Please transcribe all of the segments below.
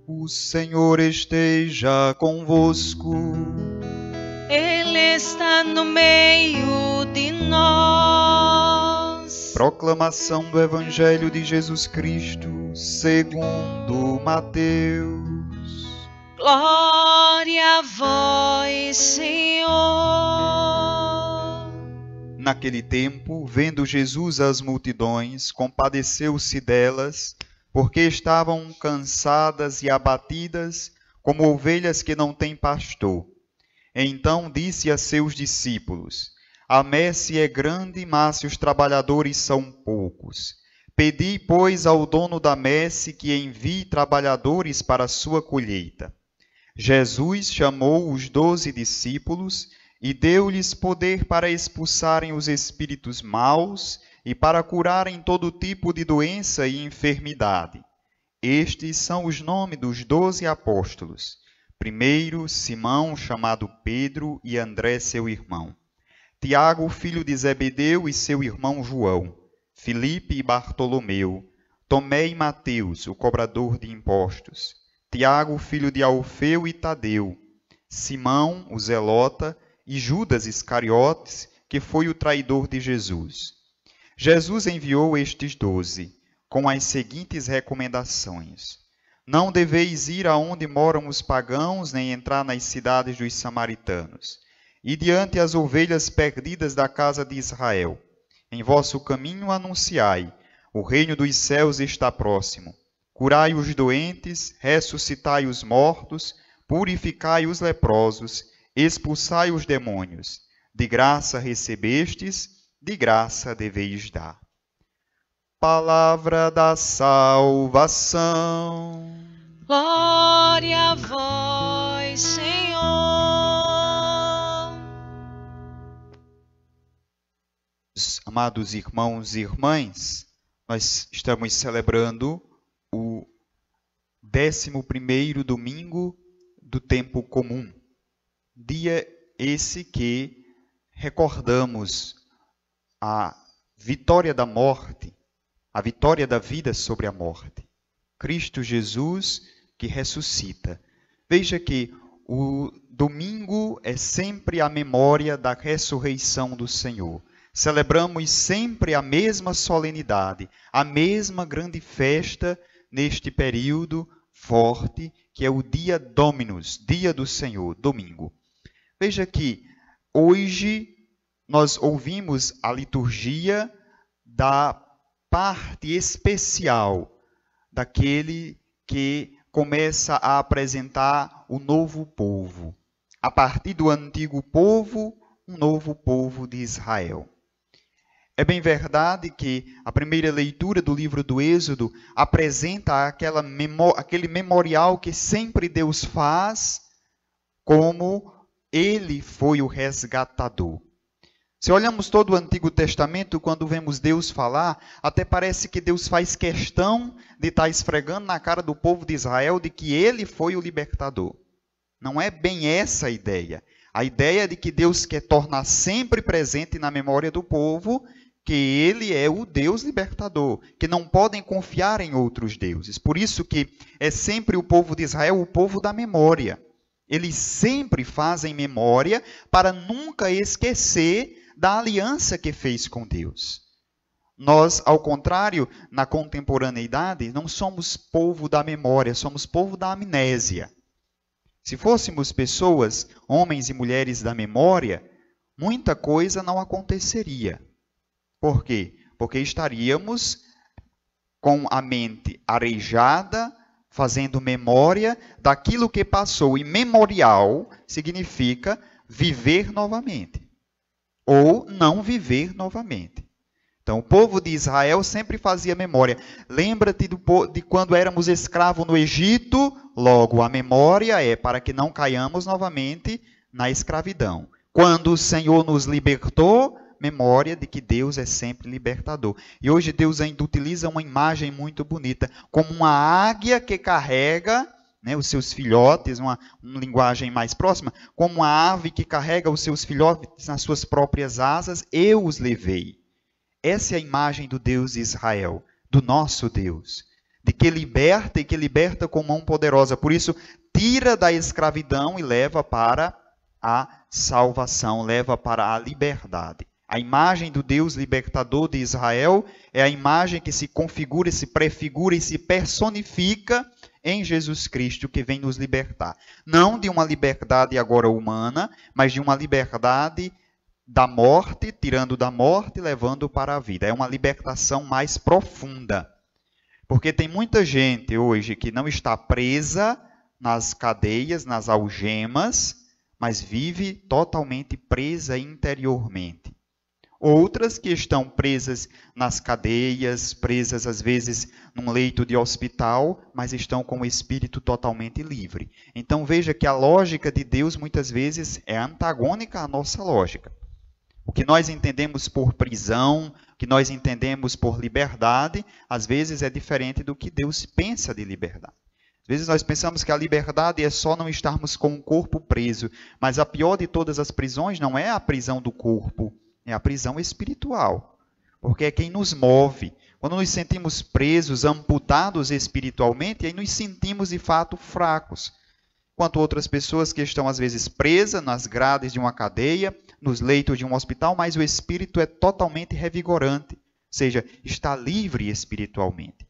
O Senhor esteja convosco. Ele está no meio de nós. Proclamação do Evangelho de Jesus Cristo, segundo Mateus. Glória a vós, Senhor. Naquele tempo, vendo Jesus as multidões, compadeceu-se delas, porque estavam cansadas e abatidas, como ovelhas que não têm pastor. Então disse a seus discípulos: A messe é grande, mas os trabalhadores são poucos. Pedi, pois, ao dono da messe que envie trabalhadores para a sua colheita. Jesus chamou os 12 discípulos e deu-lhes poder para expulsarem os espíritos maus e para curarem todo tipo de doença e enfermidade. Estes são os nomes dos 12 apóstolos. Primeiro, Simão, chamado Pedro, e André, seu irmão. Tiago, filho de Zebedeu, e seu irmão João. Filipe e Bartolomeu. Tomé e Mateus, o cobrador de impostos. Tiago, filho de Alfeu e Tadeu. Simão, o zelota, e Judas Iscariotes, que foi o traidor de Jesus. Jesus enviou estes 12, com as seguintes recomendações: Não deveis ir aonde moram os pagãos, nem entrar nas cidades dos samaritanos. E diante as ovelhas perdidas da casa de Israel. Em vosso caminho anunciai: o reino dos céus está próximo. Curai os doentes, ressuscitai os mortos, purificai os leprosos, expulsai os demônios. De graça recebestes, de graça deveis dar. Palavra da salvação. Glória a vós, Senhor. Amados irmãos e irmãs, nós estamos celebrando o 11º domingo do tempo comum. Dia esse que recordamos a vitória da morte, a vitória da vida sobre a morte. Cristo Jesus que ressuscita. Veja que o domingo é sempre a memória da ressurreição do Senhor. Celebramos sempre a mesma solenidade, a mesma grande festa neste período forte, que é o Dia Dominus, Dia do Senhor, domingo. Veja que hoje nós ouvimos a liturgia da parte especial daquele que começa a apresentar o novo povo. A partir do antigo povo, um novo povo de Israel. É bem verdade que a primeira leitura do livro do Êxodo apresenta aquele memorial que sempre Deus faz, como Ele foi o resgatador. Se olhamos todo o Antigo Testamento, quando vemos Deus falar, até parece que Deus faz questão de estar esfregando na cara do povo de Israel de que Ele foi o libertador. Não é bem essa a ideia. A ideia de que Deus quer tornar sempre presente na memória do povo que Ele é o Deus libertador, que não podem confiar em outros deuses. Por isso que é sempre o povo de Israel o povo da memória. Eles sempre fazem memória para nunca esquecer da aliança que fez com Deus. Nós, ao contrário, na contemporaneidade, não somos povo da memória, somos povo da amnésia. Se fôssemos pessoas, homens e mulheres da memória, muita coisa não aconteceria. Por quê? Porque estaríamos com a mente arejada, fazendo memória daquilo que passou. E memorial significa viver novamente. Ou não viver novamente. Então, o povo de Israel sempre fazia memória. Lembra-te de quando éramos escravos no Egito? Logo, a memória é para que não caiamos novamente na escravidão. Quando o Senhor nos libertou, memória de que Deus é sempre libertador. E hoje Deus ainda utiliza uma imagem muito bonita, como uma águia que carrega, né, os seus filhotes, uma linguagem mais próxima, como uma ave que carrega os seus filhotes nas suas próprias asas, eu os levei. Essa é a imagem do Deus de Israel, do nosso Deus. de que liberta e que liberta com mão poderosa. Por isso, tira da escravidão e leva para a salvação, leva para a liberdade. A imagem do Deus libertador de Israel é a imagem que se configura, se prefigura e se personifica em Jesus Cristo, que vem nos libertar. Não de uma liberdade agora humana, mas de uma liberdade da morte, tirando da morte e levando para a vida. É uma libertação mais profunda. Porque tem muita gente hoje que não está presa nas cadeias, nas algemas, mas vive totalmente presa interiormente. Outras que estão presas nas cadeias, presas às vezes num leito de hospital, mas estão com o espírito totalmente livre. Então veja que a lógica de Deus muitas vezes é antagônica à nossa lógica. O que nós entendemos por prisão, o que nós entendemos por liberdade, às vezes é diferente do que Deus pensa de liberdade. Às vezes nós pensamos que a liberdade é só não estarmos com o corpo preso, mas a pior de todas as prisões não é a prisão do corpo, é a prisão espiritual, porque é quem nos move. Quando nos sentimos presos, amputados espiritualmente, aí nos sentimos de fato fracos. Enquanto outras pessoas que estão às vezes presas nas grades de uma cadeia, nos leitos de um hospital, mas o espírito é totalmente revigorante, ou seja, está livre espiritualmente.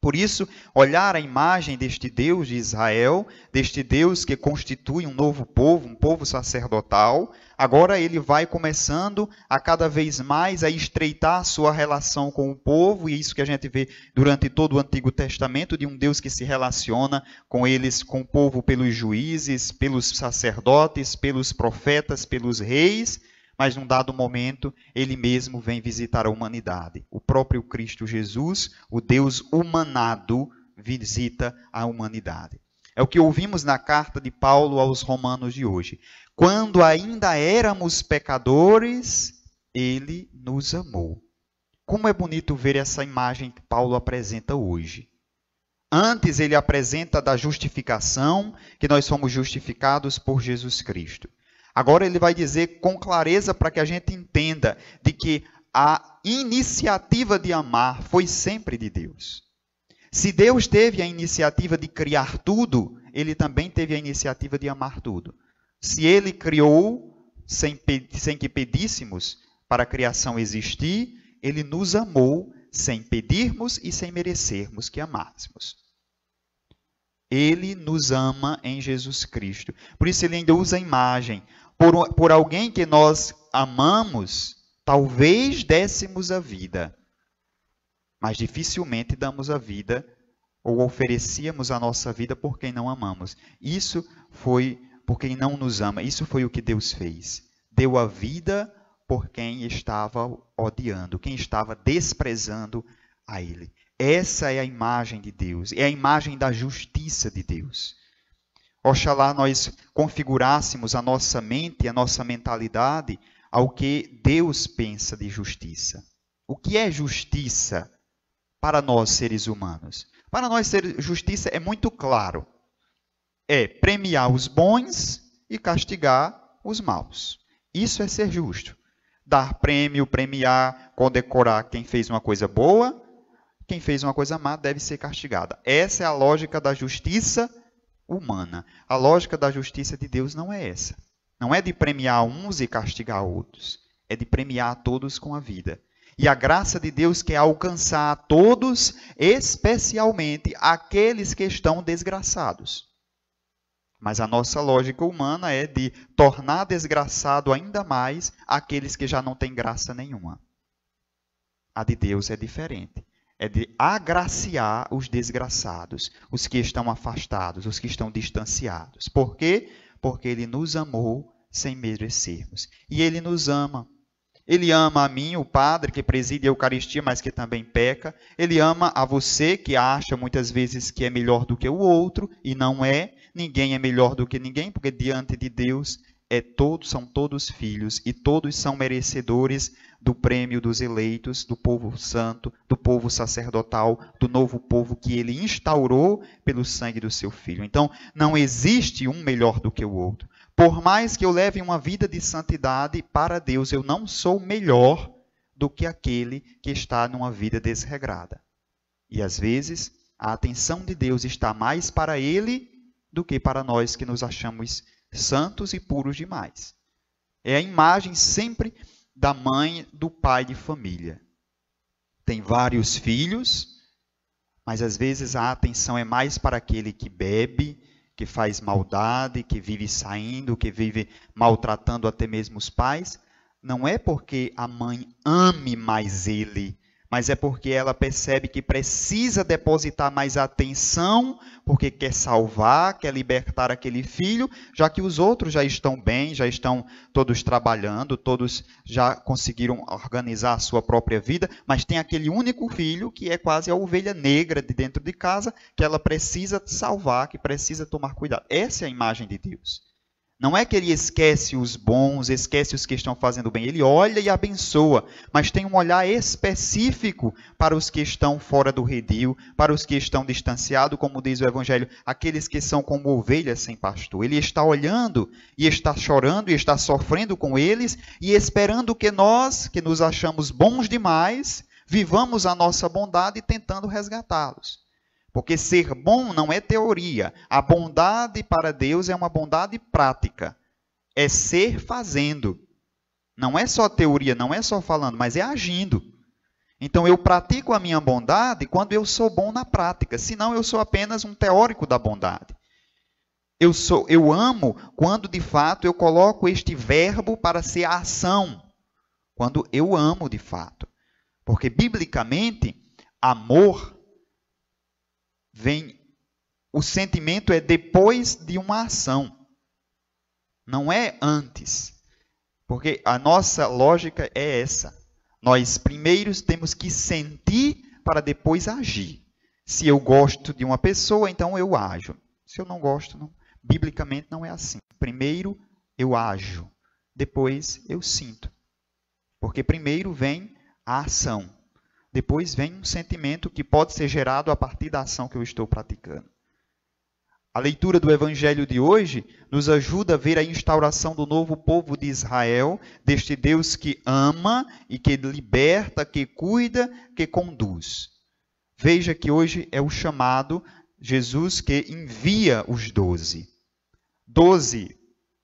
Por isso, olhar a imagem deste Deus de Israel, deste Deus que constitui um novo povo, um povo sacerdotal, agora ele vai começando a cada vez mais a estreitar sua relação com o povo, e isso que a gente vê durante todo o Antigo Testamento, de um Deus que se relaciona com eles, com o povo pelos juízes, pelos sacerdotes, pelos profetas, pelos reis, mas num dado momento ele mesmo vem visitar a humanidade. O próprio Cristo Jesus, o Deus humanado, visita a humanidade. É o que ouvimos na carta de Paulo aos Romanos de hoje. Quando ainda éramos pecadores, ele nos amou. Como é bonito ver essa imagem que Paulo apresenta hoje. Antes ele apresenta da justificação, que nós somos justificados por Jesus Cristo. Agora ele vai dizer com clareza para que a gente entenda de que a iniciativa de amar foi sempre de Deus. Se Deus teve a iniciativa de criar tudo, ele também teve a iniciativa de amar tudo. Se ele criou sem que pedíssemos para a criação existir, ele nos amou sem pedirmos e sem merecermos que amássemos. Ele nos ama em Jesus Cristo. Por isso ele ainda usa a imagem. Por alguém que nós amamos, talvez dessemos a vida, mas dificilmente damos a vida ou oferecíamos a nossa vida por quem não amamos. Isso foi por quem não nos ama. Isso foi o que Deus fez. Deu a vida por quem estava odiando, quem estava desprezando a Ele. Essa é a imagem de Deus, é a imagem da justiça de Deus. Oxalá nós configurássemos a nossa mente, a nossa mentalidade ao que Deus pensa de justiça. O que é justiça para nós, seres humanos? Para nós, justiça é muito claro. É premiar os bons e castigar os maus. Isso é ser justo. Dar prêmio, premiar, condecorar quem fez uma coisa boa, quem fez uma coisa má deve ser castigada. Essa é a lógica da justiça humana. A lógica da justiça de Deus não é essa. Não é de premiar uns e castigar outros. É de premiar a todos com a vida. E a graça de Deus quer alcançar a todos, especialmente aqueles que estão desgraçados. Mas a nossa lógica humana é de tornar desgraçado ainda mais aqueles que já não têm graça nenhuma. A de Deus é diferente. É de agraciar os desgraçados, os que estão afastados, os que estão distanciados. Por quê? Porque Ele nos amou sem merecermos. E Ele nos ama. Ele ama a mim, o Padre, que preside a Eucaristia, mas que também peca. Ele ama a você, que acha muitas vezes que é melhor do que o outro, e não é. Ninguém é melhor do que ninguém, porque diante de Deus são todos filhos, e todos são merecedores do prêmio dos eleitos, do povo santo, do povo sacerdotal, do novo povo que Ele instaurou pelo sangue do seu Filho. Então, não existe um melhor do que o outro. Por mais que eu leve uma vida de santidade para Deus, eu não sou melhor do que aquele que está numa vida desregrada. E às vezes a atenção de Deus está mais para ele do que para nós que nos achamos santos e puros demais. É a imagem sempre da mãe, do pai de família. Tem vários filhos, mas às vezes a atenção é mais para aquele que bebe, que faz maldade, que vive saindo, que vive maltratando até mesmo os pais. Não é porque a mãe ame mais ele, mas é porque ela percebe que precisa depositar mais atenção, porque quer salvar, quer libertar aquele filho, já que os outros já estão bem, já estão todos trabalhando, todos já conseguiram organizar a sua própria vida, mas tem aquele único filho que é quase a ovelha negra de dentro de casa, que ela precisa salvar, que precisa tomar cuidado. Essa é a imagem de Deus. Não é que ele esquece os bons, esquece os que estão fazendo bem. Ele olha e abençoa, mas tem um olhar específico para os que estão fora do redil, para os que estão distanciados, como diz o Evangelho, aqueles que são como ovelhas sem pastor. Ele está olhando e está chorando e está sofrendo com eles e esperando que nós, que nos achamos bons demais, vivamos a nossa bondade tentando resgatá-los. Porque ser bom não é teoria. A bondade para Deus é uma bondade prática. É ser fazendo. Não é só teoria, não é só falando, mas é agindo. Então eu pratico a minha bondade quando eu sou bom na prática. Senão eu sou apenas um teórico da bondade. Eu amo quando de fato eu coloco este verbo para ser a ação. Quando eu amo de fato. Porque biblicamente, amor o sentimento é depois de uma ação, não é antes, porque a nossa lógica é essa. Nós primeiro temos que sentir para depois agir. Se eu gosto de uma pessoa, então eu ajo. Se eu não gosto, não. Biblicamente não é assim. Primeiro eu ajo, depois eu sinto, porque primeiro vem a ação. Depois vem um sentimento que pode ser gerado a partir da ação que eu estou praticando. A leitura do Evangelho de hoje nos ajuda a ver a instauração do novo povo de Israel, deste Deus que ama e que liberta, que cuida, que conduz. Veja que hoje é o chamado Jesus que envia os 12. 12,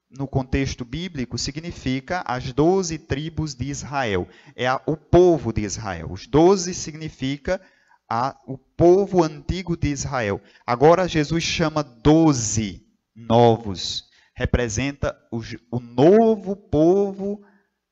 no contexto bíblico, significa as 12 tribos de Israel. É o povo de Israel. Os 12 significa o povo antigo de Israel. Agora Jesus chama 12 novos. Representa o novo povo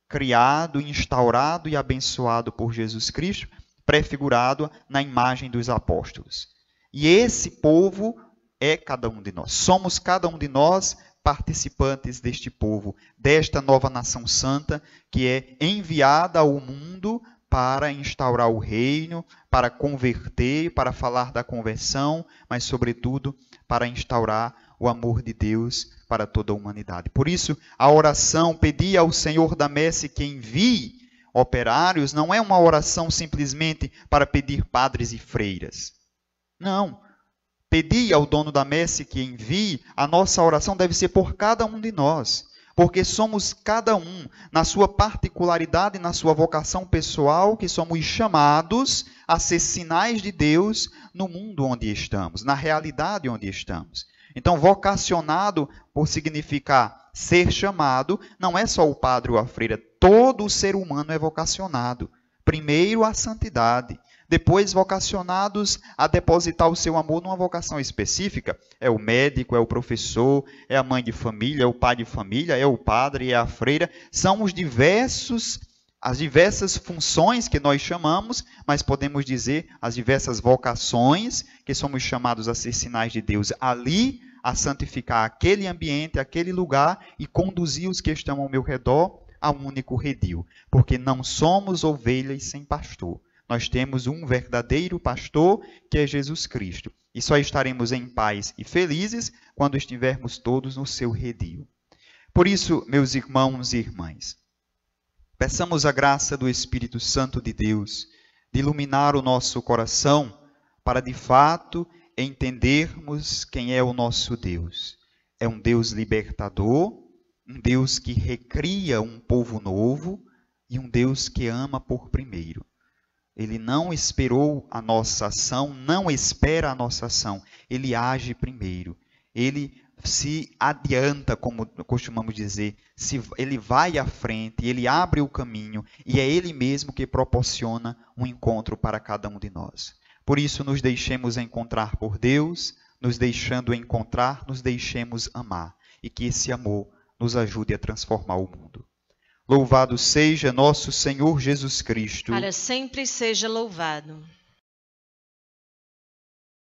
criado, instaurado e abençoado por Jesus Cristo, prefigurado na imagem dos apóstolos. E esse povo é cada um de nós. Somos cada um de nós participantes deste povo, desta nova nação santa que é enviada ao mundo para instaurar o reino, para converter, para falar da conversão, mas sobretudo para instaurar o amor de Deus para toda a humanidade. Por isso, a oração pedir ao Senhor da messe que envie operários não é uma oração simplesmente para pedir padres e freiras. Não. Pedir ao dono da messe que envie, a nossa oração deve ser por cada um de nós, porque somos cada um, na sua particularidade, na sua vocação pessoal, que somos chamados a ser sinais de Deus no mundo onde estamos, na realidade onde estamos. Então, vocacionado, por significar ser chamado, não é só o padre ou a freira, todo o ser humano é vocacionado. Primeiro, a santidade. Depois, vocacionados a depositar o seu amor numa vocação específica. É o médico, é o professor, é a mãe de família, é o pai de família, é o padre, é a freira. São as diversas funções que nós chamamos, mas podemos dizer as diversas vocações que somos chamados a ser sinais de Deus ali, a santificar aquele ambiente, aquele lugar e conduzir os que estão ao meu redor a um único redil. Porque não somos ovelhas sem pastor. Nós temos um verdadeiro pastor, que é Jesus Cristo. E só estaremos em paz e felizes quando estivermos todos no seu redil. Por isso, meus irmãos e irmãs, peçamos a graça do Espírito Santo de Deus de iluminar o nosso coração para, de fato, entendermos quem é o nosso Deus. É um Deus libertador, um Deus que recria um povo novo e um Deus que ama por primeiro. Ele não esperou a nossa ação, não espera a nossa ação. Ele age primeiro. Ele se adianta, como costumamos dizer. Ele vai à frente, ele abre o caminho e é ele mesmo que proporciona um encontro para cada um de nós. Por isso, nos deixemos encontrar por Deus, nos deixando encontrar, nos deixemos amar. E que esse amor nos ajude a transformar o mundo. Louvado seja nosso Senhor Jesus Cristo. Para sempre seja louvado.